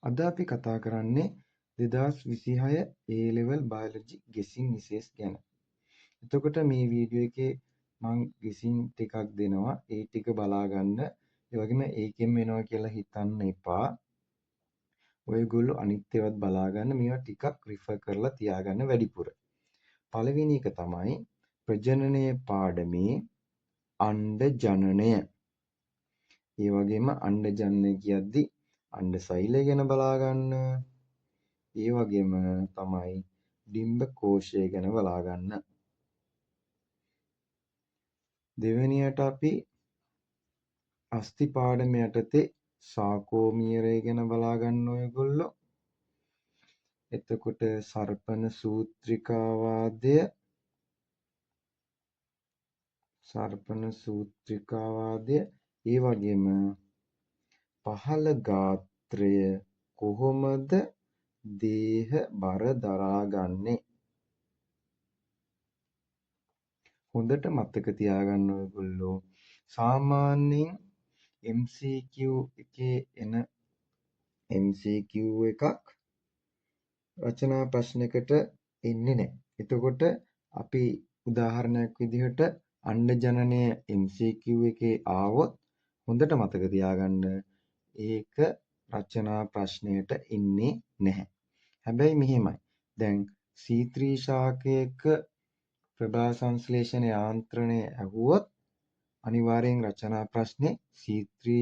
අද අපි කතා කරන්නේ 2026 A-level biology guessing essays ගැන. එතකොට මේ වීඩියෝ එකේ මම guessing ටිකක් දෙනවා. ඒ ටික බලා ගන්න. ඒ වගේම ඒකෙන් වෙනවා කියලා හිතන්න එපා. ඔයගොල්ලෝ අනිත් ඒවාත් බලා ගන්න. මේවා ටිකක් රිෆර් කරලා තියාගන්න වැඩිපුර. පළවෙනි එක තමයි ප්‍රජනනය පාඩමේ අණ්ඩ ජනනය. ඒ වගේම අණ්ඩ ජනනය කියද්දි අණ්ඩ සෛලය ගැන බලා ගන්න. ඒ වගේම තමයි ඩිම්බ කෝෂය ගැන බලා ගන්න. දෙවෙනියට අපි අස්ථි පාඩම යටතේ සාකෝමීරය ගැන බලා ගන්න ඔයගොල්ලෝ. එතකොට සර්පණ සූත්‍රිකාවාදය ඒ වගේම පහළ ගාත්‍රය කොහොමද දේහ බර දරාගන්නේ? හොඳට මතක තියාගන්න ඔයගොල්ලෝ. සාමාන්‍යයෙන් MCQ එකේ එන MCQ එකක් රචනා ප්‍රශ්නයකට එන්නේ නැහැ. එතකොට අපි උදාහරණයක් විදිහට අණ්ඩ ජනනය MCQ එකේ ආවොත් හොඳට මතක තියාගන්න ඒක රචනා ප්‍රශ්නයට එන්නේ නැහැ. හැබැයි මෙහෙමයි. දැන් C3 ශාකයක ප්‍රභා සංශ්ලේෂණ යාන්ත්‍රණය ඇහුවොත් අනිවාර්යෙන් රචනා ප්‍රශ්නේ C3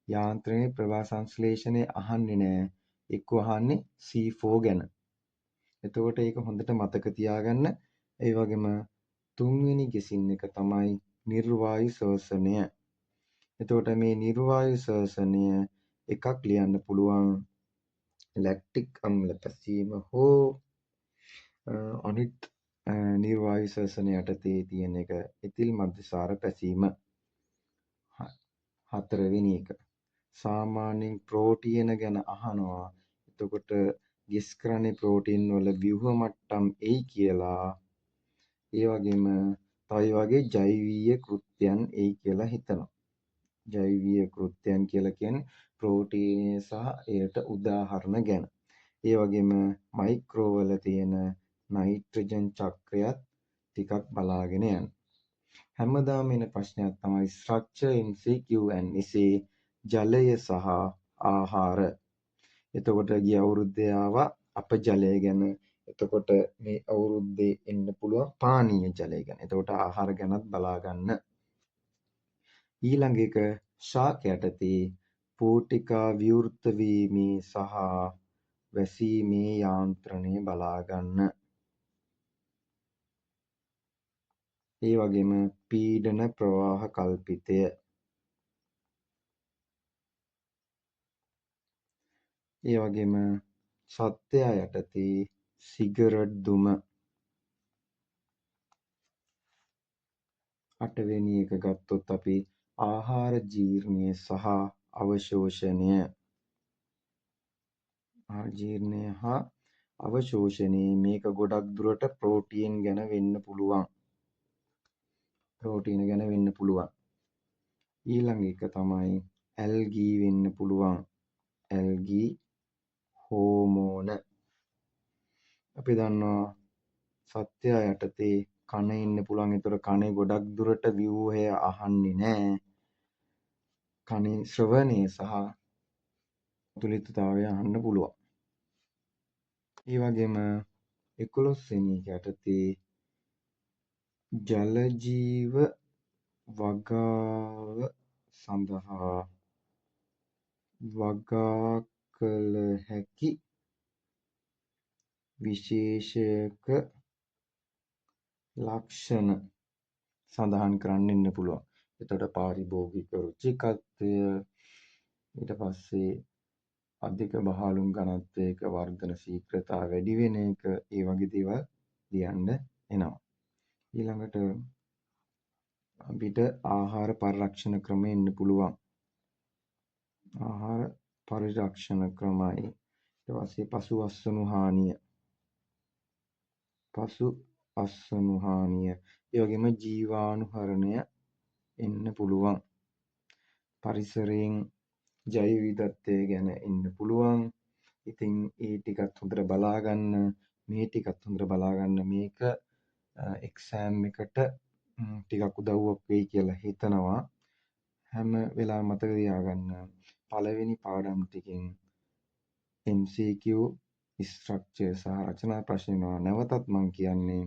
යාන්ත්‍රණයේ ප්‍රභා සංශ්ලේෂණය අහන්නේ නැහැ. එක්ක අහන්නේ C4 ගැන. එතකොට ඒක හොඳට මතක තියාගන්න. ඒ වගේම තුන්වෙනි ගෙසින් එක තමයි නිර්වායු ශෝෂණය. එතකොට මේ නිර්වායු ශෝෂණය එකක් ලියන්න පුළුවන් ලැක්ටික් අම්ල පැසීම හෝ අනිත් නිර්වායු ශෝෂණය යටතේ තියෙන එක එතිල් මධ්‍යසාර පැසීම. හතරවෙනි එක සාමාන්‍යයෙන් ප්‍රෝටීන ගැන අහනවා. එතකොට ගෙස් කරන්නේ ප්‍රෝටීන් වල ව්‍යුහ මට්ටම් එයි කියලා. ඒ වගේම තව වගේ ජෛවීය කෘත්‍යයන් එයි කියලා හිතනවා. ජෛවීය කෘත්‍යයන් කියලා කියන්නේ ප්‍රෝටීනය සහ එයට උදාහරණ ගැන. ඒ වගේම මයික්‍රෝ වල තියෙන නයිට්‍රජන් චක්‍රයත් ටිකක් බලාගෙන යන්න. හැමදාම එන ප්‍රශ්නයක් තමයි structure MCQ and essay ජලය සහ ආහාර. එතකොට ගිය අවුරුද්දේ ආවා අපජලය ගැන. එතකොට මේ අවුරුද්දේ එන්න පුළුවන් පානීය ජලය ගැන. එතකොට ආහාර ගැනත් බලා ගන්න. ඊළඟ එක ශාක යටතේ පෝටිකා විවෘත වීමේ සහ වැසීමේ යාන්ත්‍රණය බලා ගන්න. ඒ වගේම පීඩන ප්‍රවාහ කල්පිතය. ඒ වගේම සත්වයා යටතේ සිගරට් දුම. අටවෙනි එක ගත්තොත් අපි ආහාර ජීර්ණය සහ අවශෝෂණය. ජීර්ණය හා අවශෝෂණය මේක ගොඩක් දුරට ප්‍රෝටීන් ගැන වෙන්න පුළුවන්. ප්‍රෝටීන ගැන වෙන්න පුළුවන්. ඊළඟ එක තමයි ඇල්ගී වෙන්න පුළුවන්. ඇල්ගී හෝමෝන. අපි දන්නවා සත්වයා යටතේ කන ඉන්න පුළුවන්. ඒතර කනේ ගොඩක් දුරට ව්‍යුහය අහන්නේ නැහැ. කනේ ශ්‍රවණය සහ තුලිතතාවය අහන්න පුළුවන්. ඒ වගේම 11 වෙනි යටතේ ජල ජීව වගාව සඳහා වගා කළ හැකි විශේෂක ලක්ෂණ සඳහන් කරන්න ඉන්න පුළුවන්. එතකොට පාරිභෝගික රුචිකත්වය, ඊට පස්සේ අධික බහලුම් ඝනත්වයක වර්ධන ශීඝ්‍රතාව වැඩි වෙන එක, ඒ වගේ දේවල් ලියන්න එනවා. ඊළඟට අපිට ආහාර පරිරක්ෂණ ක්‍රම එන්න පුළුවන්. ආහාර පරිරක්ෂණ ක්‍රමයි. ඊට පස්සේ පසු අස්වනු හානිය. ඒ වගේම ජීවාණුහරණය එන්න පුළුවන්. පරිසරයෙන් ජෛව විවිධත්වය ගැන එන්න පුළුවන්. ඉතින් ඒ ටිකත් හොඳට බලා ගන්න, මේ ටිකත් හොඳට බලා ගන්න. මේක එක්සෑම් එකට ටිකක් උදව්වක් වෙයි කියලා හිතනවා. හැම වෙලාවෙම මතක තියාගන්න පළවෙනි පාඩම් ටිකෙන් MCQ ස්ට්‍රක්චර් සහ රචනා ප්‍රශ්න එනවා. නැවතත් මම කියන්නේ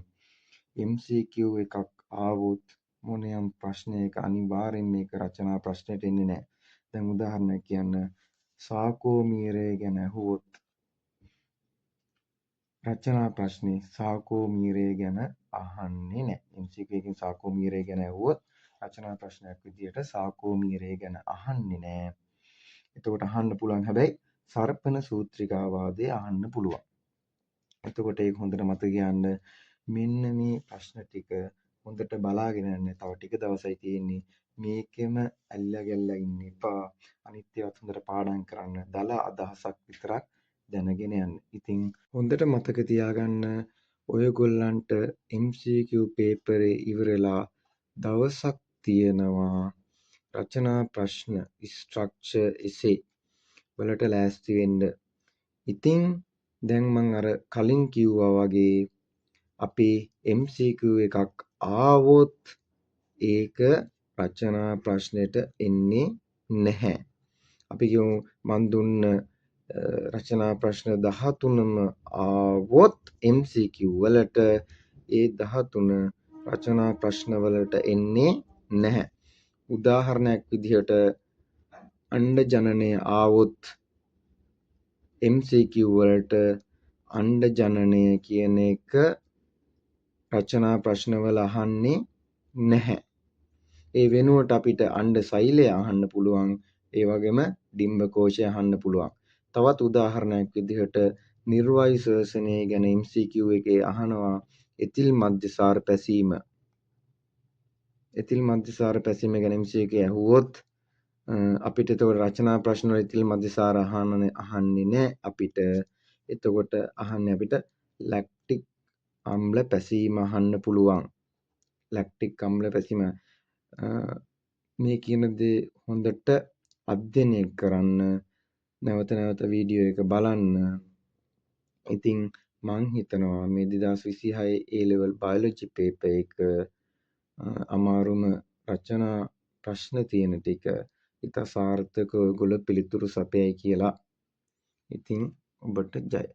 MCQ එකක් ආවොත් මොනියම් ප්‍රශ්නයක අනිවාර්යෙන් මේක රචනා ප්‍රශ්නෙට එන්නේ නැහැ. දැන් උදාහරණයක් කියන්න සාකෝමීරය ගැන ඇහුවොත් රචනා ප්‍රශ්නේ සාකෝමීරය ගැන අහන්නේ නැහැ. MCQ එකකින් සාකෝමීරය ගැන ඇහුවොත් රචනා ප්‍රශ්නයක් විදියට සාකෝමීරය ගැන අහන්නේ නැහැ. එතකොට අහන්න පුළුවන් හැබැයි සර්පණ සූත්‍රිකාවාදය අහන්න පුළුවන්. එතකොට ඒක හොඳට මතක තියාගන්න. මෙන්න මේ ප්‍රශ්න ටික හොඳට බලාගෙන යන්න. තව ටික දවසයි තියෙන්නේ. මේකෙම ඇල්ලා ගැල්ලා ඉන්න එපා. අනිත් ඒවාත් හොඳට පාඩම් කරන්න. දල අදහසක් විතරක් දැනගෙන යන්න. ඉතින් හොඳට මතක තියාගන්න ඔයගොල්ලන්ට MCQ පේපරේ ඉවරලා දවසක් තියෙනවා රචනා ප්‍රශ්න ස්ට්‍රක්චර් එසේ වලට ලෑස්ති වෙන්න. ඉතින් දැන් මම අර කලින් කිව්වා වගේ අපේ MCQ එකක් ආවොත් ඒක රචනා ප්‍රශ්නෙට එන්නේ නැහැ. අපි කියමු මන් දුන්න රචනා ප්‍රශ්න 13ම ආවොත් MCQ වලට ඒ 13 රචනා ප්‍රශ්න වලට එන්නේ නැහැ. උදාහරණයක් විදිහට අණ්ඩ ජනනය ආවොත් MCQ වලට අණ්ඩ ජනනය කියන එක රචනා ප්‍රශ්නවල අහන්නේ නැහැ. ඒ වෙනුවට අපිට අණ්ඩ සෛලය අහන්න පුළුවන්. ඒ වගේම ඩිම්බකෝෂය අහන්න පුළුවන්. තවත් උදාහරණයක් විදිහට නිර්වායු ශ්වසනය ගැන MCQ එකේ අහනවා එතිල් මධ්‍යසාර පැසීම. එතිල් මධ්‍යසාර පැසීම ගැන MCQ ඇහුවොත් අපිට එතකොට රචනා ප්‍රශ්න වල එතිල් මධ්‍යසාර අහන්නේ නැහැ අපිට. එතකොට අහන්නේ අපිට ලැක්ටික් අම්ල පැසීම අහන්න පුළුවන්. ලැක්ටික් අම්ල පැසීම මේ කියන දේ හොඳට අධ්‍යයනය කරන්න. නැවත නැවත වීඩියෝ එක බලන්න. ඉතින් මං හිතනවා මේ 2026 A level biology paper එක අමාරුම රචනා ප්‍රශ්න තියෙන ටික ඉතා සාර්ථකව ඔයගොල්ලෝ පිළිතුරු සපයයි කියලා. ඉතින් ඔබට ජය.